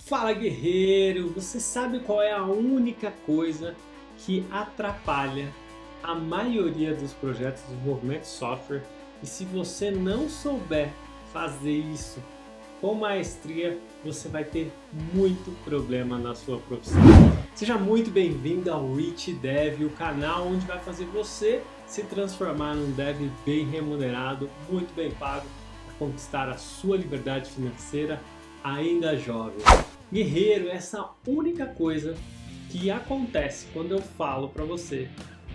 Fala, guerreiro! Você sabe qual é a única coisa que atrapalha a maioria dos projetos de desenvolvimento de software? E se você não souber fazer isso com maestria, você vai ter muito problema na sua profissão. Seja muito bem-vindo ao Rich Dev, o canal onde vai fazer você se transformar num dev bem remunerado, muito bem pago, para conquistar a sua liberdade financeira ainda jovem. Guerreiro, essa única coisa que acontece quando eu falo para você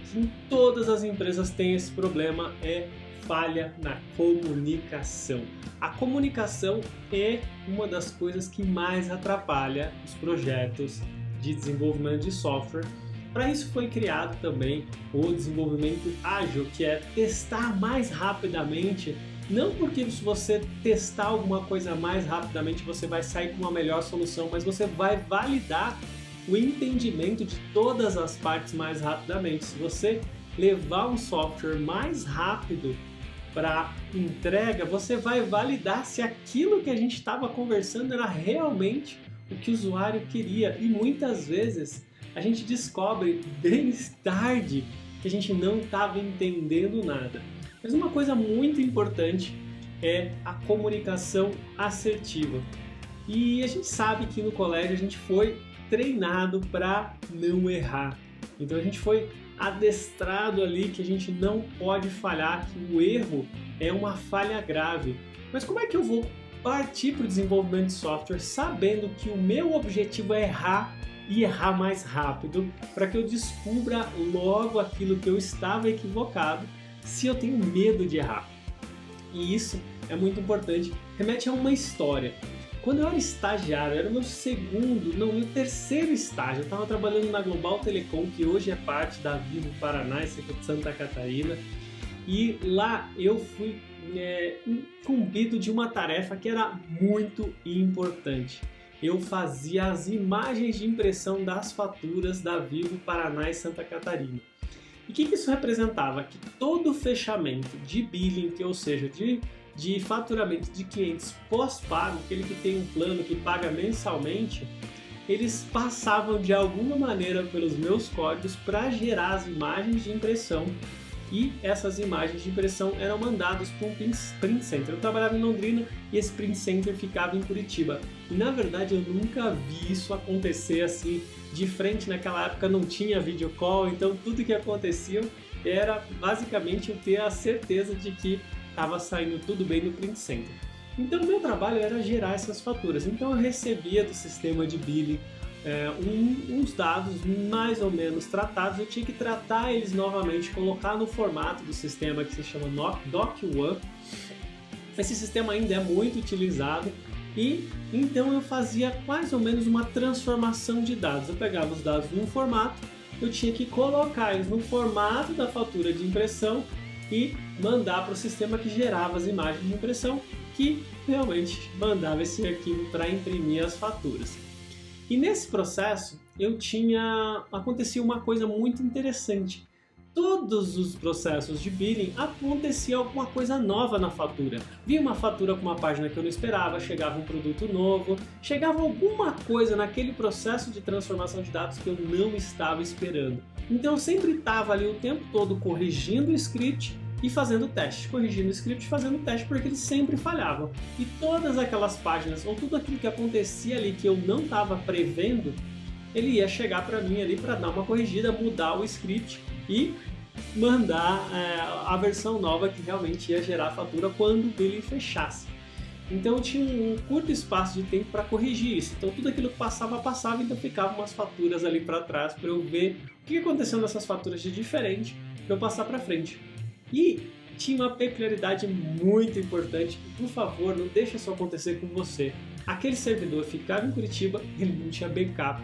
que em todas as empresas tem esse problema é falha na comunicação. A comunicação é uma das coisas que mais atrapalha os projetos de desenvolvimento de software. Para isso foi criado também o desenvolvimento ágil, que é testar mais rapidamente. Não porque se você testar alguma coisa mais rapidamente você vai sair com uma melhor solução, mas você vai validar o entendimento de todas as partes mais rapidamente. Se você levar um software mais rápido para entrega, você vai validar se aquilo que a gente estava conversando era realmente o que o usuário queria. E muitas vezes a gente descobre bem tarde que a gente não estava entendendo nada. Mas uma coisa muito importante é a comunicação assertiva. E a gente sabe que no colégio a gente foi treinado para não errar. Então a gente foi adestrado ali que a gente não pode falhar, que o erro é uma falha grave. Mas como é que eu vou partir para o desenvolvimento de software sabendo que o meu objetivo é errar e errar mais rápido para que eu descubra logo aquilo que eu estava equivocado se eu tenho medo de errar? E isso é muito importante. Remete a uma história. Quando eu era estagiário, era o meu terceiro estágio. Eu estava trabalhando na Global Telecom, que hoje é parte da Vivo Paraná, de Santa Catarina. E lá eu fui incumbido de uma tarefa que era muito importante. Eu fazia as imagens de impressão das faturas da Vivo Paraná e Santa Catarina. E o que isso representava? Que todo fechamento de billing, ou seja, de faturamento de clientes pós-pago, aquele que tem um plano que paga mensalmente, eles passavam de alguma maneira pelos meus códigos para gerar as imagens de impressão, e essas imagens de impressão eram mandadas para um print center. Eu trabalhava em Londrina e esse print center ficava em Curitiba. E na verdade eu nunca vi isso acontecer assim de frente. Naquela época não tinha video call, então tudo que acontecia era basicamente eu ter a certeza de que estava saindo tudo bem no print center. Então o meu trabalho era gerar essas faturas. Então eu recebia do sistema de billing uns dados mais ou menos tratados. Eu tinha que tratar eles novamente, colocar no formato do sistema que se chama Doc1. Esse sistema ainda é muito utilizado e então eu fazia mais ou menos uma transformação de dados. Eu pegava os dados num formato, eu tinha que colocar eles no formato da fatura de impressão e mandar para o sistema que gerava as imagens de impressão, que realmente mandava esse arquivo para imprimir as faturas. E nesse processo acontecia uma coisa muito interessante. Todos os processos de billing acontecia alguma coisa nova na fatura. Vinha uma fatura com uma página que eu não esperava, chegava um produto novo, chegava alguma coisa naquele processo de transformação de dados que eu não estava esperando. Então eu sempre estava ali o tempo todo corrigindo o script e fazendo teste, corrigindo o script e fazendo teste, porque eles sempre falhavam. E todas aquelas páginas, ou tudo aquilo que acontecia ali que eu não estava prevendo, ele ia chegar para mim ali para dar uma corrigida, mudar o script e mandar a versão nova que realmente ia gerar a fatura quando o billing fechasse. Então eu tinha um curto espaço de tempo para corrigir isso. Então tudo aquilo que passava, então ficavam umas faturas ali para trás para eu ver o que aconteceu nessas faturas de diferente para eu passar para frente. E tinha uma peculiaridade muito importante, por favor, não deixe isso acontecer com você. Aquele servidor ficava em Curitiba, ele não tinha backup.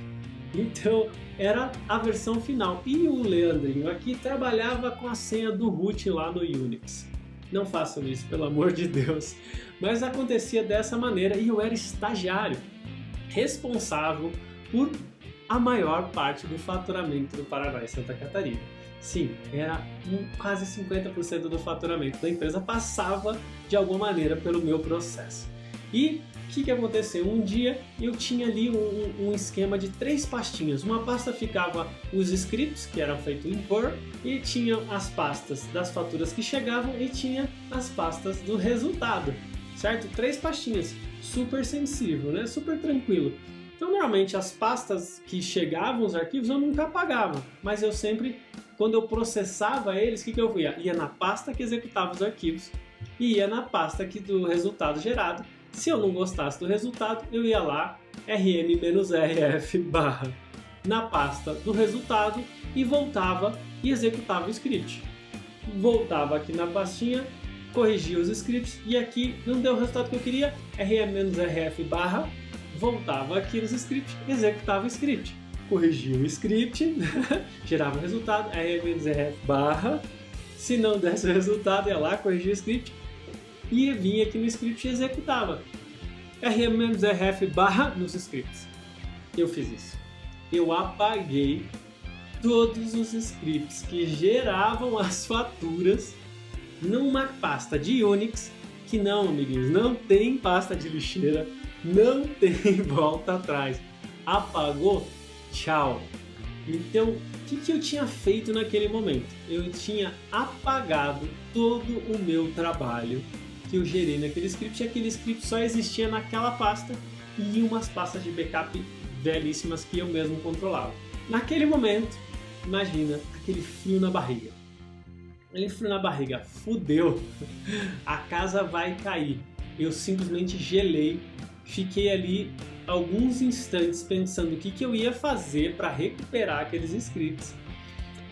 Então era a versão final. E o Leandrinho aqui trabalhava com a senha do root lá no Unix. Não façam isso, pelo amor de Deus. Mas acontecia dessa maneira e eu era estagiário, responsável por a maior parte do faturamento do Paraná e Santa Catarina. Sim, era quase 50% do faturamento da empresa passava de alguma maneira pelo meu processo. E que aconteceu? Um dia eu tinha ali um esquema de 3 pastinhas. Uma pasta ficava os scripts, que eram feitos em Perl, e tinha as pastas das faturas que chegavam e tinha as pastas do resultado, certo? 3 pastinhas, super sensível, né? Super tranquilo. Então normalmente as pastas que chegavam os arquivos eu nunca apagava, mas eu sempre, quando eu processava eles, o que eu ia? Ia na pasta que executava os arquivos e ia na pasta do resultado gerado. Se eu não gostasse do resultado, eu ia lá, rm-rf barra na pasta do resultado e voltava e executava o script. Voltava aqui na pastinha, corrigia os scripts e aqui não deu o resultado que eu queria, rm-rf barra, voltava aqui nos scripts, executava o script. Corrigia o script, gerava o resultado, rm-rf barra, se não desse o resultado, ia lá, corrigia o script, e vinha aqui no script e executava. rm-rf barra nos scripts. Eu fiz isso. Eu apaguei todos os scripts que geravam as faturas numa pasta de Unix, que não, amiguinhos, não tem pasta de lixeira, não tem volta atrás. Apagou? Tchau. Então, o que eu tinha feito naquele momento? Eu tinha apagado todo o meu trabalho que eu gerei naquele script, e aquele script só existia naquela pasta e umas pastas de backup velhíssimas que eu mesmo controlava. Naquele momento, imagina aquele frio na barriga. Aquele frio na barriga, fudeu, a casa vai cair. Eu simplesmente gelei, fiquei ali alguns instantes pensando o que eu ia fazer para recuperar aqueles scripts.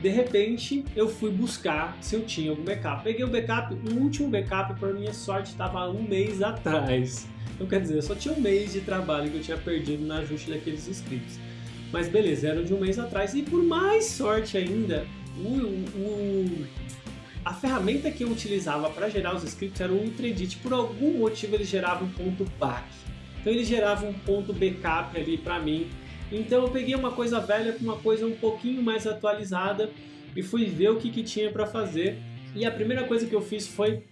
De repente, eu fui buscar se eu tinha algum backup. Peguei o backup, o último backup, por minha sorte, estava 1 mês atrás. Então, quer dizer, só tinha 1 mês de trabalho que eu tinha perdido no ajuste daqueles scripts. Mas beleza, era de 1 mês atrás. E por mais sorte ainda, a ferramenta que eu utilizava para gerar os scripts era o UltraEdit. Por algum motivo, ele gerava um ponto back. Então, ele gerava um ponto backup ali para mim. Então eu peguei uma coisa velha com uma coisa um pouquinho mais atualizada e fui ver o que tinha para fazer. E a primeira coisa que eu fiz foi,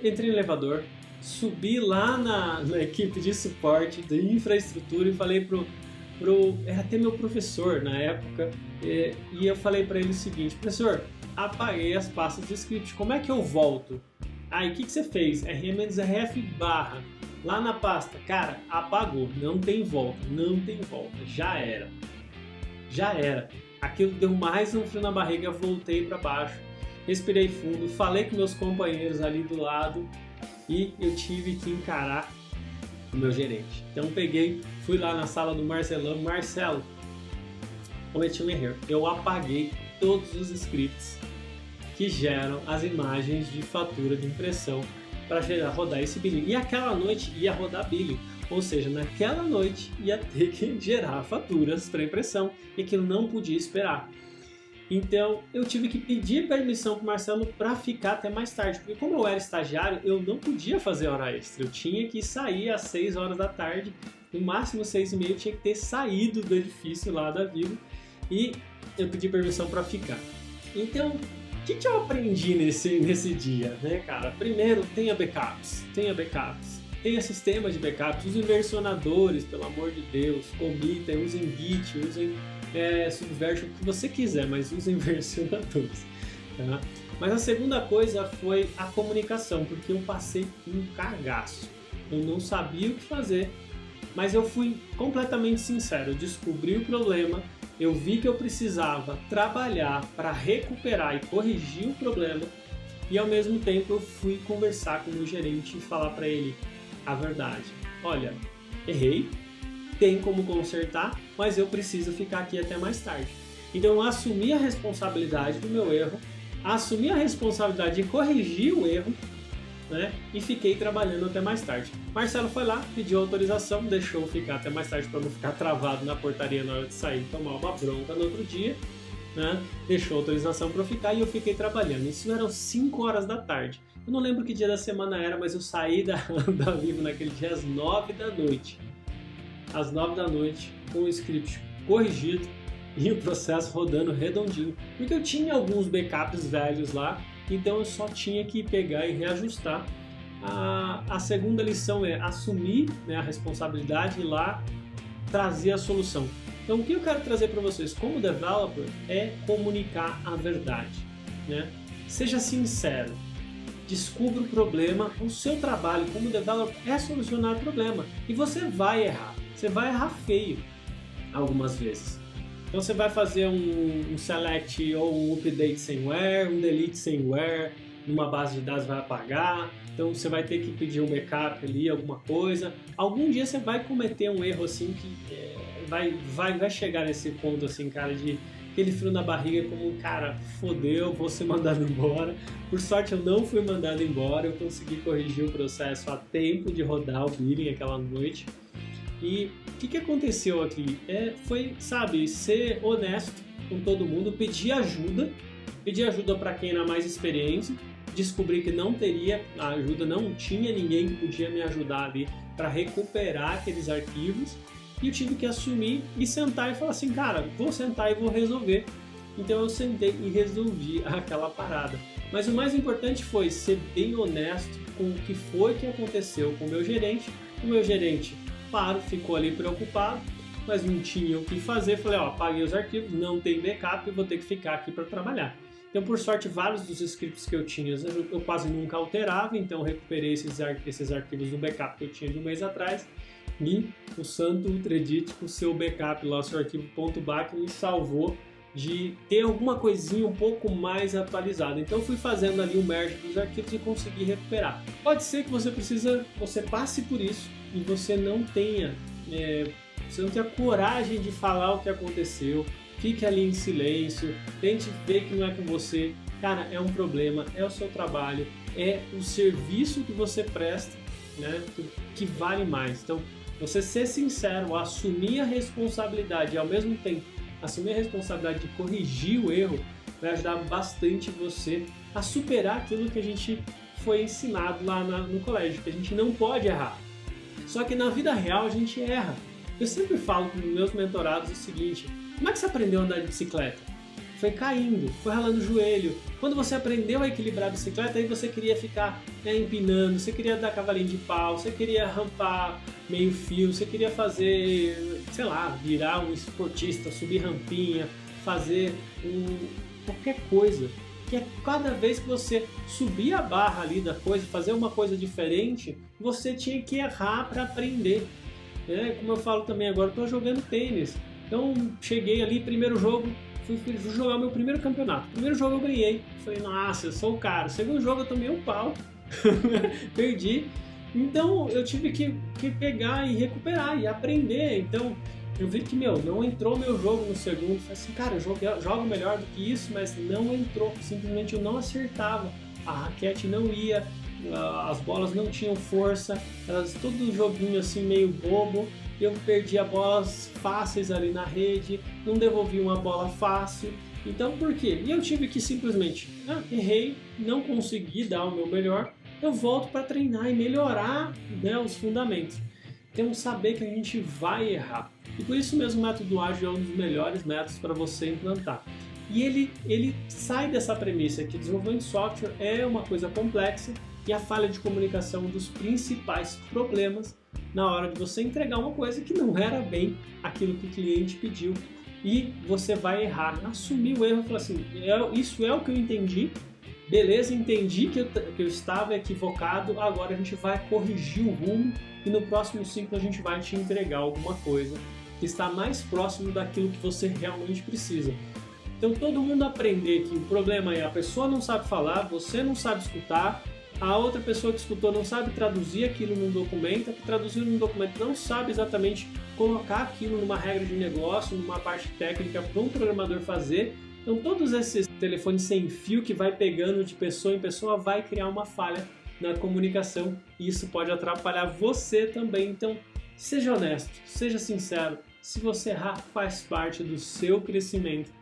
entrei no elevador, subi lá na equipe de suporte, de infraestrutura e falei era até meu professor na época, e eu falei para ele o seguinte: professor, apaguei as pastas do script, como é que eu volto? Aí o que você fez? rm-rf barra. Lá na pasta, cara, apagou, não tem volta, já era. Aquilo deu mais um frio na barriga, voltei para baixo, respirei fundo, falei com meus companheiros ali do lado e eu tive que encarar o meu gerente. Então fui lá na sala do Marcelão, Marcelo, cometi um erro, eu apaguei todos os scripts que geram as imagens de fatura de impressão para rodar esse billing. E aquela noite ia rodar billing, ou seja, naquela noite ia ter que gerar faturas para impressão e aquilo não podia esperar. Então eu tive que pedir permissão para o Marcelo para ficar até mais tarde, porque como eu era estagiário, eu não podia fazer hora extra, eu tinha que sair às 6 horas da tarde, no máximo 6h30 eu tinha que ter saído do edifício lá da Vivo e eu pedi permissão para ficar. Então, o que eu aprendi nesse dia, né, cara? Primeiro, tenha backups, tenha sistema de backups, usem versionadores, pelo amor de Deus, comitem, usem Git, usem Subversion, o que você quiser, mas usem versionadores, tá? Mas a segunda coisa foi a comunicação, porque eu passei um cagaço, eu não sabia o que fazer, mas eu fui completamente sincero, eu descobri o problema, eu vi que eu precisava trabalhar para recuperar e corrigir o problema e ao mesmo tempo eu fui conversar com o meu gerente e falar para ele a verdade. Olha, errei, tem como consertar, mas eu preciso ficar aqui até mais tarde. Então eu assumi a responsabilidade do meu erro, assumi a responsabilidade de corrigir o erro, né? E fiquei trabalhando até mais tarde. Marcelo foi lá, pediu autorização, deixou eu ficar até mais tarde para não ficar travado na portaria na hora de sair e tomar uma bronca no outro dia, né? Deixou autorização para eu ficar e eu fiquei trabalhando. Isso eram 5 horas da tarde. Eu não lembro que dia da semana era, mas eu saí da Vivo naquele dia às 9 da noite. Às 9 da noite, com o script corrigido e o processo rodando redondinho. Porque eu tinha alguns backups velhos lá, então eu só tinha que pegar e reajustar a segunda lição é assumir, né, a responsabilidade e lá trazer a solução. Então, o que eu quero trazer para vocês como developer é comunicar a verdade, né? Seja sincero, descubra o problema. O seu trabalho como developer é solucionar o problema e você vai errar feio algumas vezes. Então você vai fazer um select ou um update sem where, um delete sem where, numa base de dados vai apagar, então você vai ter que pedir um backup ali, alguma coisa. Algum dia você vai cometer um erro assim que vai chegar nesse ponto assim, cara, de aquele frio na barriga como, cara, fodeu, vou ser mandado embora. Por sorte eu não fui mandado embora, eu consegui corrigir o processo a tempo de rodar o billing aquela noite. E o que aconteceu aqui? Foi, sabe, ser honesto com todo mundo, pedir ajuda para quem era mais experiente, descobri que não teria ajuda, não tinha ninguém que podia me ajudar ali para recuperar aqueles arquivos, e eu tive que assumir e sentar e falar assim, cara, vou sentar e vou resolver. Então eu sentei e resolvi aquela parada. Mas o mais importante foi ser bem honesto com o que foi que aconteceu com o meu gerente. O meu gerente, claro, ficou ali preocupado, mas não tinha o que fazer. Falei, ó, apaguei os arquivos, não tem backup, vou ter que ficar aqui para trabalhar. Então, por sorte, vários dos scripts que eu tinha, eu quase nunca alterava, então eu recuperei esses arquivos do backup que eu tinha de um mês atrás, e o santo Ultradit, o seu backup lá, o seu arquivo .back, me salvou de ter alguma coisinha um pouco mais atualizada. Então eu fui fazendo ali o merge dos arquivos e consegui recuperar. Pode ser que você passe por isso e você não tenha coragem de falar o que aconteceu, fique ali em silêncio, tente ver que não é com você. Cara, é um problema, é o seu trabalho, é o serviço que você presta, né, que vale mais. Então, você ser sincero, assumir a responsabilidade e ao mesmo tempo assumir a responsabilidade de corrigir o erro vai ajudar bastante você a superar aquilo que a gente foi ensinado lá no colégio, que a gente não pode errar. Só que na vida real a gente erra. Eu sempre falo com meus mentorados o seguinte: como é que você aprendeu a andar de bicicleta? Foi caindo, foi ralando o joelho. Quando você aprendeu a equilibrar a bicicleta, aí você queria ficar empinando, você queria dar cavalinho de pau, você queria rampar meio fio, você queria fazer, sei lá, virar um esportista, subir rampinha, fazer qualquer coisa. Que é cada vez que você subir a barra ali da coisa, fazer uma coisa diferente, você tinha que errar para aprender. Como eu falo também agora, eu tô jogando tênis. Então cheguei ali, primeiro jogo, fui jogar o meu primeiro campeonato. Primeiro jogo eu ganhei. Falei, nossa, eu sou o cara. Segundo jogo eu tomei um pau. Perdi. Então eu tive que pegar e recuperar e aprender. Então eu vi que, não entrou meu jogo no segundo. Falei assim, cara, eu jogo melhor do que isso, mas não entrou. Simplesmente eu não acertava. A raquete não ia, as bolas não tinham força. Elas todo joguinho assim meio bobo. Eu perdia bolas fáceis ali na rede, não devolvi uma bola fácil. Então por quê? E eu tive que simplesmente, errei, não consegui dar o meu melhor, eu volto para treinar e melhorar, os fundamentos. Temos que saber que a gente vai errar. E por isso mesmo o método ágil é um dos melhores métodos para você implantar. E ele sai dessa premissa que desenvolvimento de software é uma coisa complexa e a falha de comunicação é um dos principais problemas na hora de você entregar uma coisa que não era bem aquilo que o cliente pediu, e você vai errar, assumir o erro e falar assim, isso é o que eu entendi, beleza, entendi que eu estava equivocado, agora a gente vai corrigir o rumo e no próximo ciclo a gente vai te entregar alguma coisa que está mais próximo daquilo que você realmente precisa. Então todo mundo aprender que o problema é a pessoa não sabe falar, você não sabe escutar, a outra pessoa que escutou não sabe traduzir aquilo num documento, a que traduziu num documento não sabe exatamente colocar aquilo numa regra de negócio, numa parte técnica para um programador fazer. Então todos esses telefones sem fio que vai pegando de pessoa em pessoa vai criar uma falha na comunicação e isso pode atrapalhar você também. Então seja honesto, seja sincero, se você errar faz parte do seu crescimento.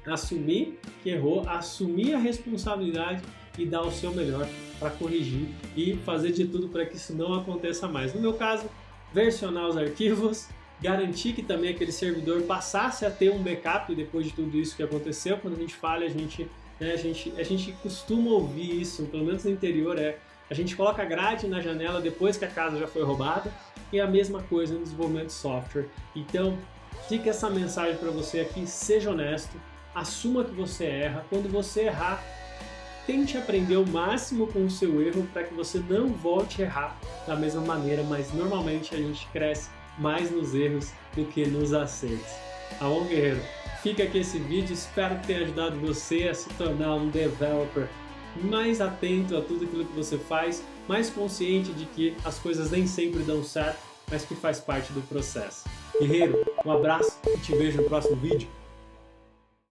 Assumir que errou, assumir a responsabilidade e dar o seu melhor para corrigir e fazer de tudo para que isso não aconteça mais. No meu caso, versionar os arquivos, garantir que também aquele servidor passasse a ter um backup depois de tudo isso que aconteceu. Quando a gente falha, a gente costuma ouvir isso, pelo menos no interior é A gente coloca grade na janela depois que a casa já foi roubada e a mesma coisa no desenvolvimento de software. Então, fica essa mensagem para você aqui, seja honesto, assuma que você erra. Quando você errar, tente aprender o máximo com o seu erro para que você não volte a errar da mesma maneira, mas normalmente a gente cresce mais nos erros do que nos acertos. Tá bom, guerreiro? Fica aqui esse vídeo, espero que tenha ajudado você a se tornar um developer mais atento a tudo aquilo que você faz, mais consciente de que as coisas nem sempre dão certo, mas que faz parte do processo. Guerreiro, um abraço e te vejo no próximo vídeo.